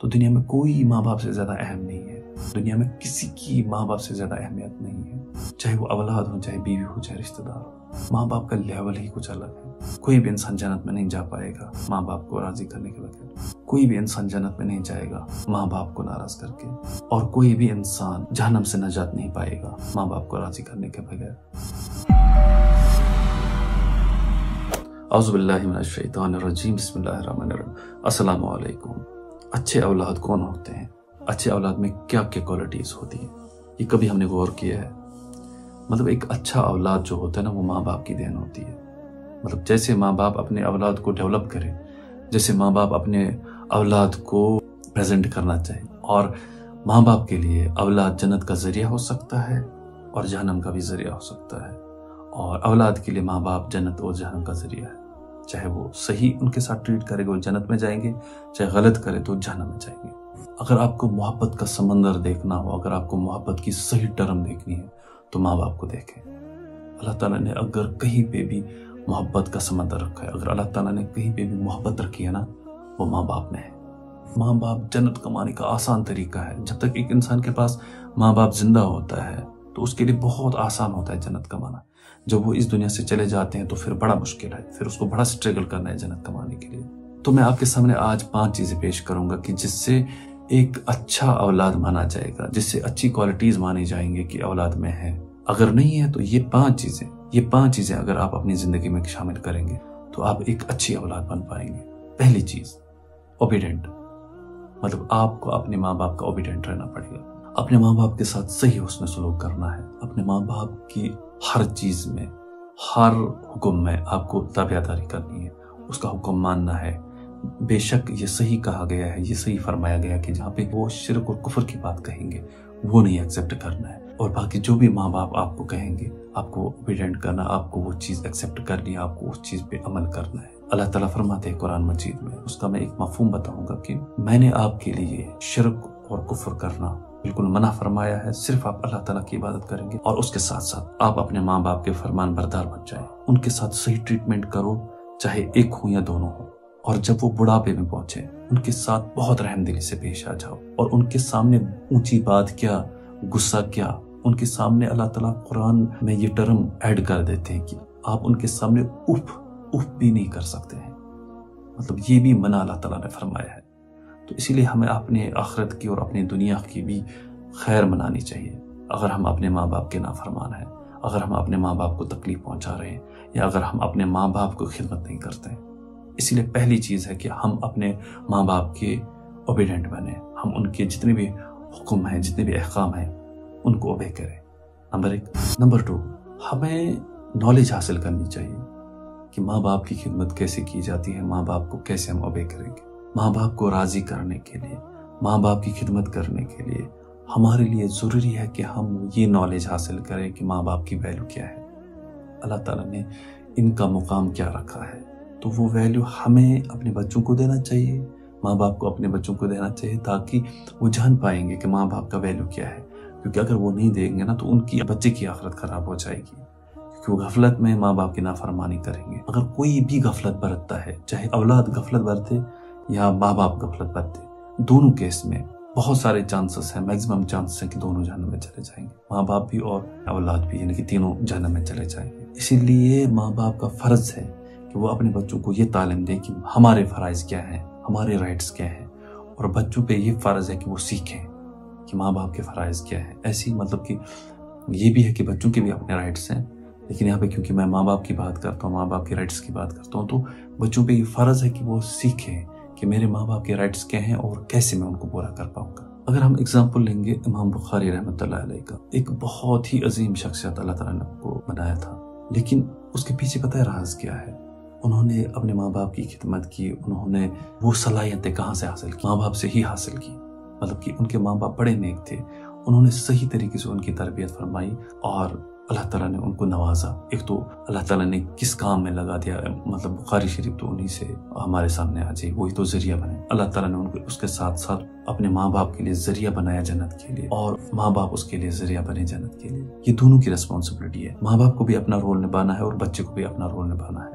تو دنیا میں کوئی ماں باپ سے زیادہ اہم نہیں ہے، دنیا میں کسی کی ماں باپ سے زیادہ اہمیت نہیں ہے، چاہے وہ اولاد ہو، چاہے بیوی ہو، چاہے رشتہ دار ہو۔ ماں باپ کا لیول ہی کچھ الگ ہے۔ کوئی بھی انسان جنت میں نہیں جا پائے گا ماں باپ کو راضی کرنے کے بغیر، کوئی بھی انسان جنت میں نہیں جائے گا ماں باپ کو ناراض کر کے، اور کوئی بھی انسان جہنم سے نجات نہیں پائے گا ماں باپ کو راضی کرنے کے بغیر۔ اعوذ باللہ من الشیطان الرجیم، بسم اللہ الرحمن الرحیم۔ السلام علیکم۔ اچھے اولاد کون ہوتے ہیں؟ اچھے اولاد میں کیا کیا کوالٹیز ہوتی ہیں؟ یہ کبھی ہم نے غور کیا ہے؟ مطلب ایک اچھا اولاد جو ہوتا ہے نا، وہ ماں باپ کی دین ہوتی ہے۔ مطلب جیسے ماں باپ اپنے اولاد کو ڈیولپ کرے، جیسے ماں باپ اپنے اولاد کو پریزنٹ کرنا چاہے، اور ماں باپ کے لیے اولاد جنت کا ذریعہ ہو سکتا ہے اور جہنم کا بھی ذریعہ ہو سکتا ہے، اور اولاد کے لیے ماں باپ جنت اور جہنم کا ذریعہ ہے۔ چاہے وہ صحیح ان کے ساتھ ٹریٹ کرے گا وہ جنت میں جائیں گے، چاہے غلط کرے تو جہنم میں جائیں گے۔ اگر آپ کو محبت کا سمندر دیکھنا ہو، اگر آپ کو محبت کی صحیح ٹرم دیکھنی ہے تو ماں باپ کو دیکھیں۔ اللہ تعالیٰ نے اگر کہیں پہ بھی محبت کا سمندر رکھا ہے، اگر اللہ تعالیٰ نے کہیں پہ بھی محبت رکھی ہے نا، وہ ماں باپ میں ہے۔ ماں باپ جنت کمانے کا آسان طریقہ ہے۔ جب تک ایک انسان کے پاس ماں باپ زندہ ہوتا ہے تو اس کے لیے بہت آسان ہوتا ہے جنت کمانا۔ جب وہ اس دنیا سے چلے جاتے ہیں تو پھر بڑا مشکل ہے، پھر اس کو بڑا سٹرگل کرنا ہے جنت کمانے کے لیے۔ تو میں آپ کے سامنے آج 5 چیزیں پیش کروں گا کہ جس سے ایک اچھا اولاد مانا جائے گا، جس سے اچھی کوالٹیز مانی جائیں گے کہ اولاد میں ہے۔ اگر نہیں ہے تو یہ 5 چیزیں اگر آپ اپنی زندگی میں شامل کریں گے تو آپ ایک اچھی اولاد بن پائیں گے۔ پہلی چیز، اوبیڈینٹ۔ مطلب آپ کو اپنے ماں باپ کا اوبیڈینٹ رہنا پڑے گا، اپنے ماں باپ کے ساتھ صحیح حسن سلوک کرنا ہے، اپنے ماں باپ کی ہر چیز میں، ہر حکم میں آپ کو تابعداری کرنی ہے، اس کا حکم ماننا ہے۔ بے شک یہ صحیح کہا گیا ہے، یہ صحیح فرمایا گیا کہ جہاں پہ وہ شرک اور کفر کی بات کہیں گے وہ نہیں ایکسیپٹ کرنا ہے، اور باقی جو بھی ماں باپ آپ کو کہیں گے آپ کو اوبیڈینٹ کرنا، آپ کو وہ چیز ایکسیپٹ کرنی ہے، آپ کو اس چیز پہ عمل کرنا ہے۔ اللہ تعالیٰ فرماتے ہیں قرآن مجید میں، اس کا میں ایک مفہوم بتاؤں گا کہ میں نے آپ کے لیے شرک اور کفر کرنا بالکل منع فرمایا ہے، صرف آپ اللہ تعالیٰ کی عبادت کریں گے، اور اس کے ساتھ ساتھ آپ اپنے ماں باپ کے فرمان بردار بن جائیں، ان کے ساتھ صحیح ٹریٹمنٹ کرو، چاہے ایک ہوں یا دونوں ہوں، اور جب وہ بڑھاپے میں پہنچے ان کے ساتھ بہت رحم دلی سے پیش آ جاؤ، اور ان کے سامنے اونچی بات کیا، غصہ کیا، ان کے سامنے اللہ تعالیٰ قرآن میں یہ ٹرم ایڈ کر دیتے ہیں کہ آپ ان کے سامنے اف بھی نہیں کر سکتے ہیں۔ مطلب یہ بھی منع اللہ تعالیٰ نے فرمایا ہے۔ تو اسی لیے ہمیں اپنے آخرت کی اور اپنی دنیا کی بھی خیر منانی چاہیے۔ اگر ہم اپنے ماں باپ کے نافرمان ہیں، اگر ہم اپنے ماں باپ کو تکلیف پہنچا رہے ہیں، یا اگر ہم اپنے ماں باپ کو خدمت نہیں کرتے ہیں، اسی لیے پہلی چیز ہے کہ ہم اپنے ماں باپ کے اوبیڈینٹ بنیں، ہم ان کے جتنے بھی حکم ہیں، جتنے بھی احکام ہیں ان کو اوبے کریں۔ نمبر 1۔ نمبر 2، ہمیں نالج حاصل کرنی چاہیے کہ ماں باپ کی خدمت کیسے کی جاتی ہے، ماں باپ کو کیسے ہم اوبے کریں گے۔ ماں باپ کو راضی کرنے کے لیے، ماں باپ کی خدمت کرنے کے لیے ہمارے لیے ضروری ہے کہ ہم یہ نالج حاصل کریں کہ ماں باپ کی ویلیو کیا ہے، اللہ تعالیٰ نے ان کا مقام کیا رکھا ہے۔ تو وہ ویلیو ہمیں اپنے بچوں کو دینا چاہیے، ماں باپ کو اپنے بچوں کو دینا چاہیے، تاکہ وہ جان پائیں گے کہ ماں باپ کا ویلیو کیا ہے۔ کیونکہ اگر وہ نہیں دیں گے نا تو ان کی بچے کی آخرت خراب ہو جائے گی، کیونکہ وہ غفلت میں ماں باپ کی نافرمانی کریں گے۔ اگر کوئی بھی غفلت برتتا ہے، چاہے اولاد غفلت برتے یا ماں باپ غفلت برتے، دونوں کیس میں بہت سارے چانسز ہیں، میکسیمم چانسز ہیں کہ دونوں جہنم میں چلے جائیں گے، ماں باپ بھی اور اولاد بھی، یعنی کہ تینوں جہنم میں چلے جائیں گے۔ اسی لیے ماں باپ کا فرض ہے کہ وہ اپنے بچوں کو یہ تعلیم دیں کہ ہمارے فرائض کیا ہیں، ہمارے رائٹس کیا ہیں، اور بچوں پہ یہ فرض ہے کہ وہ سیکھیں کہ ماں باپ کے فرائض کیا ہیں۔ ایسی مطلب کہ یہ بھی ہے کہ بچوں کے بھی اپنے رائٹس ہیں، لیکن یہاں پہ کیونکہ میں ماں باپ کی بات کرتا ہوں، ماں باپ کے رائٹس کی بات کرتا ہوں، تو بچوں پہ یہ فرض ہے کہ وہ سیکھیں کہ میرے ماں باپ کے رائٹس کیا ہیں اور کیسے میں ان کو پورا کر پاؤں گا۔ اگر ہم اگزامپل لیں گے امام بخاری رحمۃ اللہ علیہ کا، ایک بہت ہی عظیم شخصیت اللہ تعالیٰ نے ان کو بنایا تھا، لیکن اس کے پیچھے پتہ ہے راز کیا ہے؟ انہوں نے اپنے ماں باپ کی خدمت کی، انہوں نے وہ صلاحیتیں کہاں سے حاصل کی؟ ماں باپ سے ہی حاصل کی۔ مطلب کہ ان کے ماں باپ بڑے نیک تھے، انہوں نے صحیح طریقے سے ان کی تربیت فرمائی، اور اللہ تعالیٰ نے ان کو نوازا۔ ایک تو اللہ تعالیٰ نے کس کام میں لگا دیا، مطلب بخاری شریف تو انہی سے ہمارے سامنے آ جائے، وہی تو ذریعہ بنے۔ اللہ تعالیٰ نے ان کو اس کے ساتھ ساتھ اپنے ماں باپ کے لیے ذریعہ بنایا جنت کے لیے، اور ماں باپ اس کے لیے ذریعہ بنے جنت کے لیے۔ یہ دونوں کی ریسپانسبلٹی ہے، ماں باپ کو بھی اپنا رول نبھانا ہے اور بچے کو بھی اپنا رول نبھانا ہے۔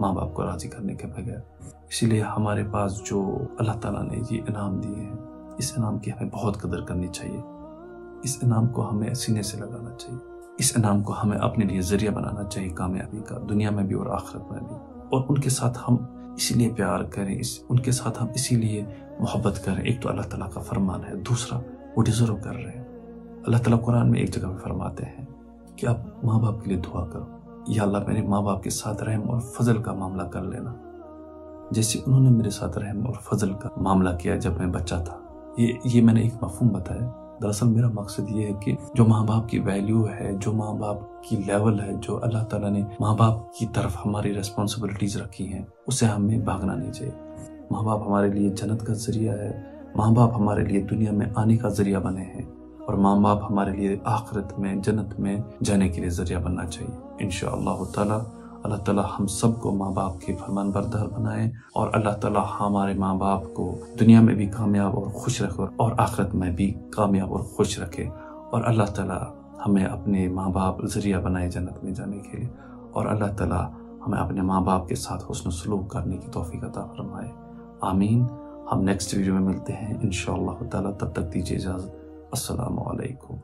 ماں باپ کو راضی کرنے کے بغیر۔ اسی لیے ہمارے پاس جو اللہ تعالیٰ نے یہ انعام دیے ہیں، اس انعام کی ہمیں بہت قدر کرنی چاہیے۔ اس انعام کو ہمیں سینے سے لگانا چاہیے۔ اس انعام کو ہمیں اپنے لیے ذریعہ بنانا چاہیے کامیابی کا، دنیا میں بھی اور آخرت میں بھی۔ اور ان کے ساتھ ہم اسی لیے پیار کریں، ان کے ساتھ ہم اسی لیے محبت کریں۔ ایک تو اللہ تعالیٰ کا فرمان ہے، دوسرا وہ ڈیزرو کر رہے ہیں۔ اللہ تعالیٰ قرآن میں ایک جگہ پہ فرماتے ہیں کہ آپ ماں باپ کے لیے دعا کرو، یا اللہ میرے ماں باپ کے ساتھ رحم اور فضل کا معاملہ کر لینا، جیسے انہوں نے میرے ساتھ رحم اور فضل کا معاملہ کیا جب میں بچہ تھا۔ یہ میں نے ایک مفہوم بتایا۔ دراصل میرا مقصد یہ ہے کہ جو ماں باپ کی ویلیو ہے، جو ماں باپ کی لیول ہے، جو اللہ تعالیٰ نے ماں باپ کی طرف ہماری ریسپانسبلٹیز رکھی ہیں، اسے ہمیں بھاگنا نہیں چاہیے۔ ماں باپ ہمارے لیے جنت کا ذریعہ ہے، ماں باپ ہمارے لیے دنیا میں آنے کا ذریعہ بنے ہیں، اور ماں باپ ہمارے لیے آخرت میں جنت میں جانے کے لیے ذریعہ بننا چاہیے۔ انشاءاللہ تعالی اللہ تعالیٰ ہم سب کو ماں باپ کے فرمان بردار بنائے، اور اللہ تعالیٰ ہمارے ماں باپ کو دنیا میں بھی کامیاب اور خوش رکھے اور آخرت میں بھی کامیاب اور خوش رکھے، اور اللہ تعالیٰ ہمیں اپنے ماں باپ ذریعہ بنائے جنت میں جانے کے لیے، اور اللہ تعالیٰ ہمیں اپنے ماں باپ کے ساتھ حسن سلوک کرنے کی توفیق عطا فرمائے۔ آمین۔ ہم نیکسٹ ویڈیو میں ملتے ہیں انشاءاللہ تعالیٰ، تب تک دیجیے اجازت۔ السلام علیکم۔